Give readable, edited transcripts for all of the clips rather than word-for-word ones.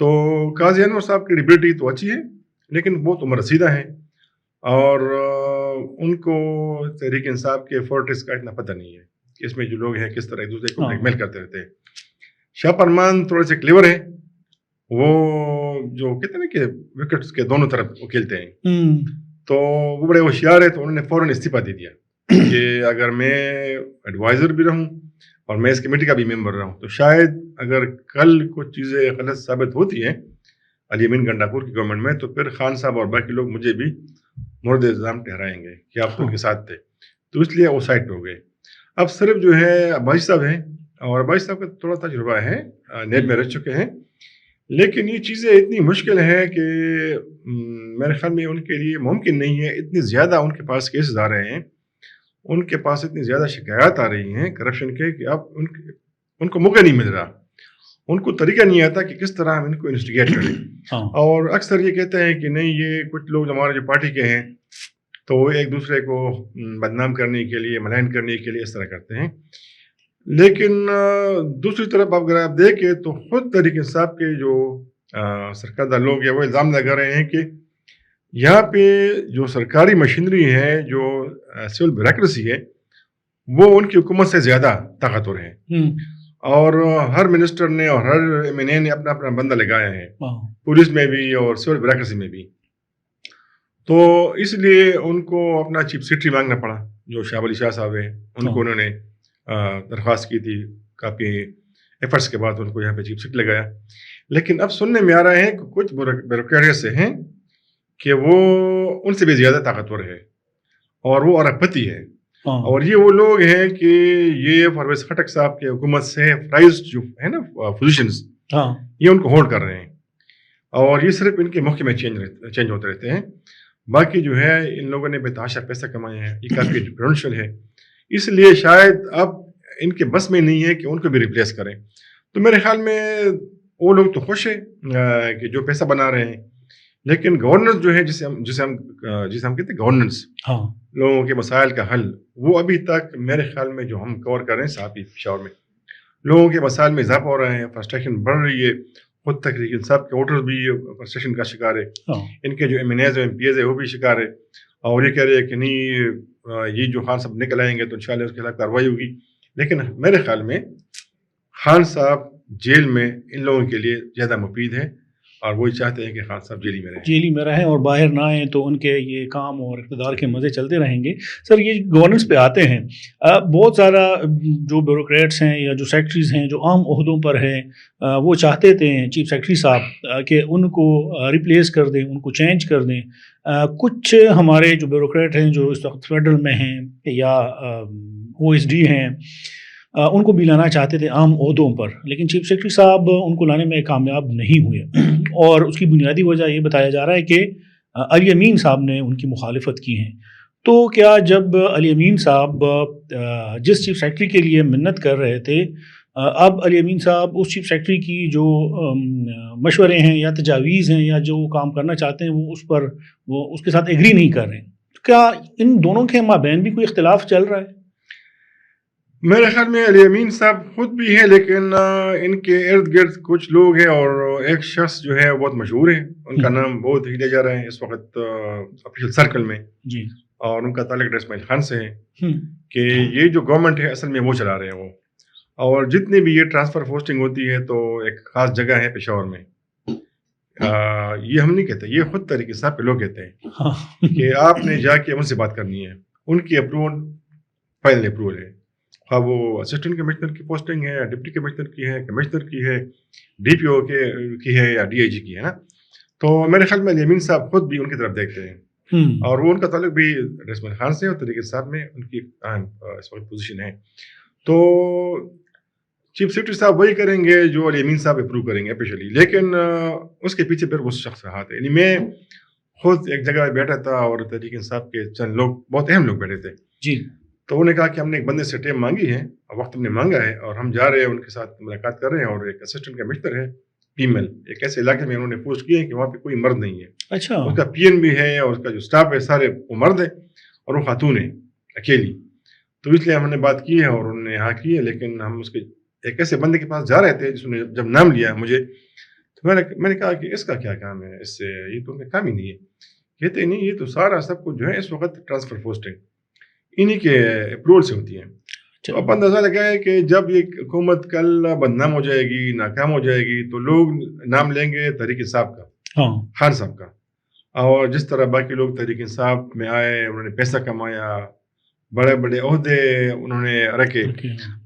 تو قاضی انور صاحب کی ڈیبلٹی تو اچھی ہے لیکن بہت عمر رسیدہ ہیں اور ان کو تحریک انصاف کے فورٹس کا اتنا پتہ نہیں ہے کہ اس میں جو لوگ ہیں کس طرح ایک دوسرے کو بلیک میل کرتے رہتے ہیں. شاہ فرمان تھوڑے سے کلیور ہیں, وہ جو کہتے ہیں نا کہ وکٹس کے دونوں طرف وہ کھیلتے ہیں, تو وہ بڑے ہوشیار ہیں. تو انہوں نے فوراً استعفیٰ دے دیا کہ اگر میں ایڈوائزر بھی رہوں اور میں اس کمیٹی کا بھی ممبر رہوں تو شاید اگر کل کچھ چیزیں غلط ثابت ہوتی ہیں علی امین گنڈاپور کی گورنمنٹ میں تو پھر خان صاحب اور باقی لوگ مجھے بھی مورد الزام ٹھہرائیں گے کہ آپ ان کے ساتھ تھے. تو اس لیے وہ سائڈ ہو گئے. اب صرف جو ہے عباسی صاحب ہیں اور عباسی صاحب کا تھوڑا تجربہ ہے, نیب میں رہ چکے ہیں, لیکن یہ چیزیں اتنی مشکل ہیں کہ میرے خیال میں ان کے لیے ممکن نہیں ہے. اتنی زیادہ ان کے پاس کیسز آ رہے ہیں, ان کے پاس اتنی زیادہ شکایات آ رہی ہیں کرپشن کے کہ اب ان کو موقع نہیں مل رہا, ان کو طریقہ نہیں آتا کہ کس طرح ہم ان کو انویسٹیگیٹ کریں. اور اکثر یہ کہتے ہیں کہ نہیں یہ کچھ لوگ ہمارے جو پارٹی کے ہیں تو وہ ایک دوسرے کو بدنام کرنے کے لیے ملائن کرنے کے لیے اس طرح کرتے ہیں. لیکن دوسری طرف اگر آپ دیکھیں تو خود تحریک انصاف کے جو سرکردہ لوگ ہیں وہ الزام لگا رہے ہیں کہ یہاں پہ جو سرکاری مشینری ہے, جو سول بیوروکریسی ہے, وہ ان کی حکومت سے زیادہ طاقتور ہے اور ہر منسٹر نے اور ہر ایم این اے نے اپنا اپنا بندہ لگایا ہے, پولیس میں بھی اور سول بیوروکریسی میں بھی. تو اس لیے ان کو اپنا چیف سیکرٹری مانگنا پڑا, جو شاہ ولی شاہ صاحب ہیں. ان کو انہوں نے درخواست کی تھی, کافی ایفرٹس کے بعد ان کو یہاں پہ چیف سیکرٹری لگایا. لیکن اب سننے میں آ رہا ہے کہ کچھ بیوروکریٹس سے ہیں کہ وہ ان سے بھی زیادہ طاقتور ہے اور وہ ارب پتی ہے. اور یہ وہ لوگ ہیں کہ یہ پرویز خٹک صاحب کے حکومت سے فرائز جو ہے نا پوزیشنز, یہ ان کو ہولڈ کر رہے ہیں اور یہ صرف ان کے موقع میں چینج ہوتے رہتے ہیں. باقی جو ہے ان لوگوں نے بے تحاشا پیسہ کمائے ہیں, یہ کافی ڈفرینشیل ہے. اس لیے شاید اب ان کے بس میں نہیں ہے کہ ان کو بھی ریپلیس کریں. تو میرے خیال میں وہ لوگ تو خوش ہیں کہ جو پیسہ بنا رہے ہیں, لیکن گورننس جو ہے جسے ہم کہتے ہیں گورننس, لوگوں کے مسائل کا حل, وہ ابھی تک میرے خیال میں جو ہم کور کر رہے ہیں صحافی پشاور میں, لوگوں کے مسائل میں اضافہ ہو رہا ہے, فرسٹریشن بڑھ رہی ہے. خود تحریک انصاف کے ووٹرز بھی فرسٹریشن کا شکار ہے, ان کے جو ایم این ایز اور ایم پی ایز ہے وہ بھی شکار ہے, اور یہ کہہ رہے ہیں کہ نہیں یہ جو خان صاحب نکل آئیں گے تو انشاءاللہ اس کے خلاف کارروائی ہوگی. لیکن میرے خیال میں خان صاحب جیل میں ان لوگوں کے لیے زیادہ مفید ہے اور وہی چاہتے ہیں کہ خان صاحب جیلی میں رہیں اور باہر نہ آئیں تو ان کے یہ کام اور اقتدار کے مزے چلتے رہیں گے. سر یہ گورننس پہ آتے ہیں, بہت سارا جو بیوروکریٹس ہیں یا جو سیکرٹریز ہیں جو عام عہدوں پر ہیں وہ چاہتے تھے چیف سیکرٹری صاحب کہ ان کو ریپلیس کر دیں, ان کو چینج کر دیں. کچھ ہمارے جو بیوروکریٹ ہیں جو اس وقت فیڈرل میں ہیں یا OSD ہیں ان کو بھی لانا چاہتے تھے عام عہدوں پر, لیکن چیف سیکرٹری صاحب ان کو لانے میں کامیاب نہیں ہوئے. اور اس کی بنیادی وجہ یہ بتایا جا رہا ہے کہ علی امین صاحب نے ان کی مخالفت کی ہے. تو کیا جب علی امین صاحب جس چیف سیکرٹری کے لیے منت کر رہے تھے, اب علی امین صاحب اس چیف سیکرٹری کی جو مشورے ہیں یا تجاویز ہیں یا جو کام کرنا چاہتے ہیں وہ اس کے ساتھ ایگری نہیں کر رہے ہیں, کیا ان دونوں کے مابین بھی کوئی اختلاف چل رہا ہے؟ میرے خیال میں علی امین صاحب خود بھی ہیں, لیکن ان کے ارد گرد کچھ لوگ ہیں اور ایک شخص جو ہے بہت مشہور ہے, ان کا نام بہت ہی لے جا رہے ہیں اس وقت آفیشیل سرکل میں جی, اور ان کا تعلق اسماعیل خان سے ہے کہ یہ جو گورنمنٹ ہے اصل میں وہ چلا رہے ہیں وہ, اور جتنی بھی یہ ٹرانسفر پوسٹنگ ہوتی ہے تو ایک خاص جگہ ہے پشاور میں. یہ ہم نہیں کہتے, یہ خود طریقے صاحب کے لوگ کہتے ہیں کہ آپ نے جا کے ان سے بات کرنی ہے, ان کی اپروول فائنل اپروول ہے, خواہ وہ اسسٹنٹ کمشنر کی پوسٹنگ ہے یا ڈپٹی کمشنر کی ہے, کمشنر کی ہے, DPO کی ہے یا DIG کی ہے نا. تو میرے خیال میں علی امین صاحب خود بھی ان کی طرف دیکھتے ہیں اور وہ ان کا تعلق بھی اسماعیل خان سے اور طریقے صاحب میں ان کی اہم اس وقت پوزیشن ہے. تو چیف سیکرٹری صاحب وہی کریں گے جو علی امین صاحب اپروو کریں گے آفیشلی, لیکن اس کے پیچھے پھر وہ شخص کا ہاتھ ہے. یعنی میں خود ایک جگہ پہ بیٹھا تھا اور تحریک انصاف کے چند لوگ, بہت اہم لوگ بیٹھے تھے جی, تو انہوں نے کہا کہ ہم نے ایک بندے سے ٹائم مانگی ہے اور وقت ہم نے مانگا ہے اور ہم جا رہے ہیں ان کے ساتھ ملاقات کر رہے ہیں, اور ایک اسسٹنٹ کمشنر ہے فیمیل, ایک ایسے علاقے میں انہوں نے پوسٹ کی ہے کہ وہاں پہ کوئی مرد نہیں ہے. اچھا, اس کا PN بھی ہے اور اس کا جو اسٹاف ہے سارے وہ مرد ہے اور وہ خاتون ہے اکیلی. تو اس لیے ہم نے بات کی ہے اور انہوں نے یہاں کی ہے, لیکن ہم اس کے ایک ایسے بندے کے پاس جا رہے تھے جس نے جب نام لیا مجھے تو میں نے کہا کہ اس کا کیا کام ہے، اس سے یہ تو ان کا کام ہی نہیں ہے. کہتے نہیں، یہ تو سارا سب کچھ جو ہے اس وقت ٹرانسفر پوسٹنگ انہی کے اپروول سے ہوتی ہیں. تو اب اندازہ لگائے کہ جب یہ حکومت کل بدنام ہو جائے گی، ناکام ہو جائے گی، تو لوگ نام لیں گے تحریک انصاف کا، خان صاحب کا. اور جس طرح باقی لوگ تحریک انصاف میں آئے، انہوں نے پیسہ کمایا، بڑے بڑے عہدے انہوں نے رکھے،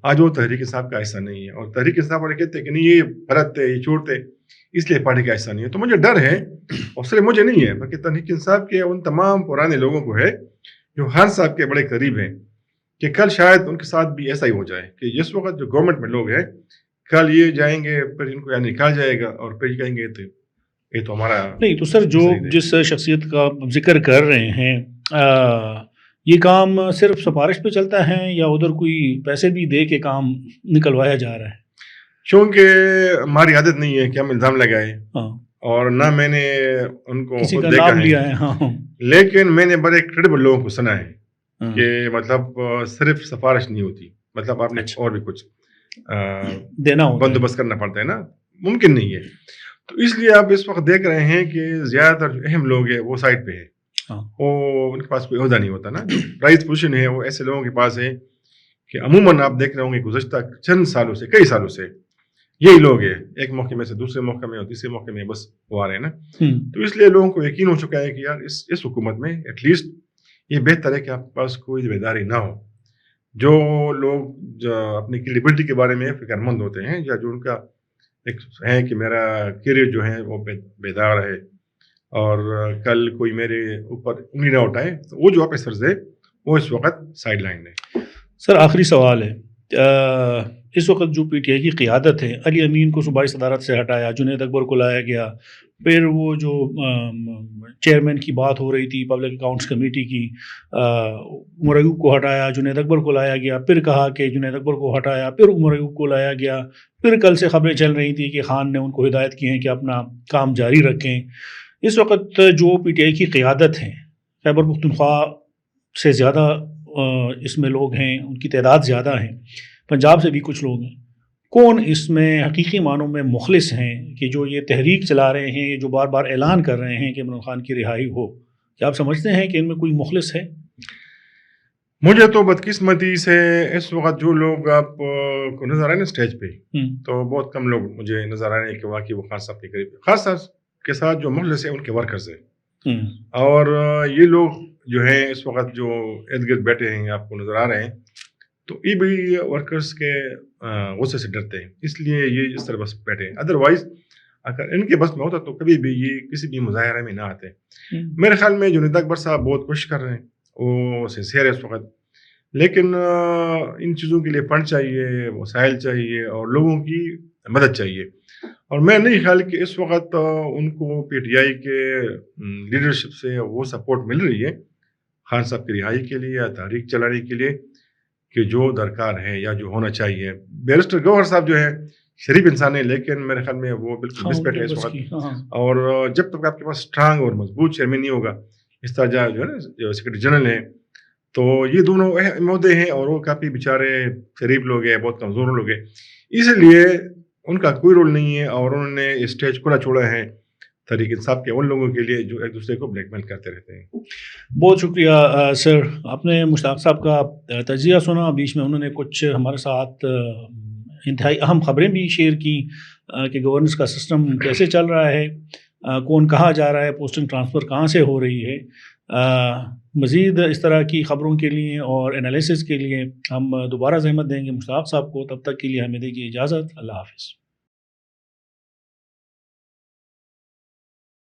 آج وہ تحریک انصاف کا ایسا نہیں ہے. اور تحریک انصاف والے کہتے ہیں کہ نہیں، یہ غلط ہے، یہ چور تھے، اس لیے پارٹی کا ایسا نہیں ہے. تو مجھے ڈر ہے، اور صرف مجھے نہیں ہے بلکہ تحریک انصاف کے ان تمام پرانے لوگوں کو ہے جو خان صاحب کے بڑے قریب ہیں، کہ کل شاید ان کے ساتھ بھی ایسا ہی ہو جائے کہ جس وقت جو گورنمنٹ میں لوگ ہیں، کل یہ جائیں گے، پھر ان کو یہاں نکال جائے گا، اور پھر یہ کہیں گے یہ تو ہمارا نہیں. تو سر، جو جس شخصیت کا ذکر کر رہے ہیں، یہ کام صرف سفارش پہ چلتا ہے یا ادھر کوئی پیسے بھی دے کے کام نکلوایا جا رہا ہے؟ چونکہ ہماری عادت نہیں ہے کہ ہم الزام لگائیں، اور نہ میں نے ان کو کسی کا نام لیا ہے، لیکن میں نے بڑے کریڈیبل لوگوں کو سنا ہے کہ مطلب صرف سفارش نہیں ہوتی، مطلب آپ نے اور بھی کچھ دینا بندوبست کرنا پڑتا ہے نا، ممکن نہیں ہے. تو اس لیے آپ اس وقت دیکھ رہے ہیں کہ زیادہ تر جو اہم لوگ ہیں وہ سائڈ پہ ہے، وہ ان کے پاس کوئی عہدہ نہیں ہوتا نا. جو پرائز پوزیشن ہے وہ ایسے لوگوں کے پاس ہے کہ عموماً آپ دیکھ رہے ہوں گے گزشتہ چند سالوں سے، کئی سالوں سے یہی لوگ ہیں، ایک موقع میں سے دوسرے موقع میں اور تیسرے موقع میں بس وہ آ رہے ہیں نا. تو اس لیے لوگوں کو یقین ہو چکا ہے کہ یار اس حکومت میں ایٹ لیسٹ یہ بہتر ہے کہ آپ کے پاس کوئی ذمہ داری نہ ہو. جو لوگ جو اپنی کریڈیبلٹی کے بارے میں فکر مند ہوتے ہیں، یا جو ان کا ایک ہے کہ میرا کیریئر جو ہے وہ بیدار ہے اور کل کوئی میرے اوپر انگلی نہ اٹھائے، تو وہ جو آفیسرز ہے وہ اس وقت سائڈ لائن ہے. سر، آخری سوال ہے. اس وقت جو پی ٹی آئی کی قیادت ہے، علی امین کو صوبائی صدارت سے ہٹایا، جنید اکبر کو لایا گیا، پھر وہ جو چیئرمین کی بات ہو رہی تھی پبلک اکاؤنٹس کمیٹی کی، عمر ایوب کو ہٹایا، جنید اکبر کو لایا گیا، پھر کہا کہ جنید اکبر کو ہٹایا، پھر عمر ایوب کو لایا گیا، پھر کل سے خبریں چل رہی تھیں کہ خان نے ان کو ہدایت کی ہیں کہ اپنا کام جاری رکھیں. اس وقت جو پی ٹی آئی کی قیادت ہے، خیبر پختونخوا سے زیادہ اس میں لوگ ہیں، ان کی تعداد زیادہ ہیں، پنجاب سے بھی کچھ لوگ ہیں، کون اس میں حقیقی معنوں میں مخلص ہیں کہ جو یہ تحریک چلا رہے ہیں، جو بار بار اعلان کر رہے ہیں کہ عمران خان کی رہائی ہو؟ کیا آپ سمجھتے ہیں کہ ان میں کوئی مخلص ہے؟ مجھے تو بدقسمتی سے اس وقت جو لوگ آپ کو نظر آئے نا اسٹیج پہ، تو بہت کم لوگ مجھے نظر آ رہے ہیں کہ واقعی وہ خان صاحب کے قریب. خان صاحب کے ساتھ جو مخلص ہیں ان کے ورکرز ہیں، اور یہ لوگ جو ہیں اس وقت جو ارد گرد بیٹھے ہیں آپ کو نظر آ رہے ہیں، تو یہ بھی ورکرز کے غصے سے ڈرتے ہیں، اس لیے یہ اس طرح بس بیٹھے ہیں. ادروائز اگر ان کے بس میں ہوتا تو کبھی بھی یہ کسی بھی مظاہرے میں نہ آتے. میرے خیال میں جنید اکبر صاحب بہت کوشش کر رہے ہیں، وہ سنسیئر ہے اس وقت، لیکن ان چیزوں کے لیے فنڈ چاہیے، وسائل چاہیے، اور لوگوں کی مدد چاہیے. اور میں نہیں خیال کہ اس وقت ان کو پی ٹی آئی کے لیڈرشپ سے وہ سپورٹ مل رہی ہے خان صاحب کی رہائی کے لیے یا تحریک چلانے کے لیے کہ جو درکار ہے یا جو ہونا چاہیے. بیرسٹر گوہر صاحب جو ہے شریف انسان ہے، لیکن میرے خیال میں وہ بالکل مسپٹ ہے اس وقت. اور جب تک آپ کے پاس اسٹرانگ اور مضبوط چیئرمین نہیں ہوگا، اس طرح جو ہے نا جو سیکرٹری جنرل ہے، تو یہ دونوں اہم عہدے ہیں اور وہ کافی بیچارے شریف لوگ ہیں، بہت کمزور لوگ ہیں، اس لیے ان کا کوئی رول نہیں ہے. اور انہوں نے اسٹیج کھلا چھوڑا ہے تحریک انصاف کے ان لوگوں کے لیے جو ایک دوسرے کو بلیک میل کرتے رہتے ہیں. بہت شکریہ سر. آپ نے مشتاق صاحب کا تجزیہ سنا، بیچ میں انہوں نے کچھ ہمارے ساتھ انتہائی اہم خبریں بھی شیئر کی کہ گورننس کا سسٹم کیسے چل رہا ہے، کون کہاں جا رہا ہے، پوسٹنگ ٹرانسفر کہاں سے ہو رہی ہے. مزید اس طرح کی خبروں کے لیے اور انالیسس کے لیے ہم دوبارہ زحمت دیں گے مشتاق صاحب کو. تب تک کے لیے ہمیں دیجیے اجازت. اللہ حافظ.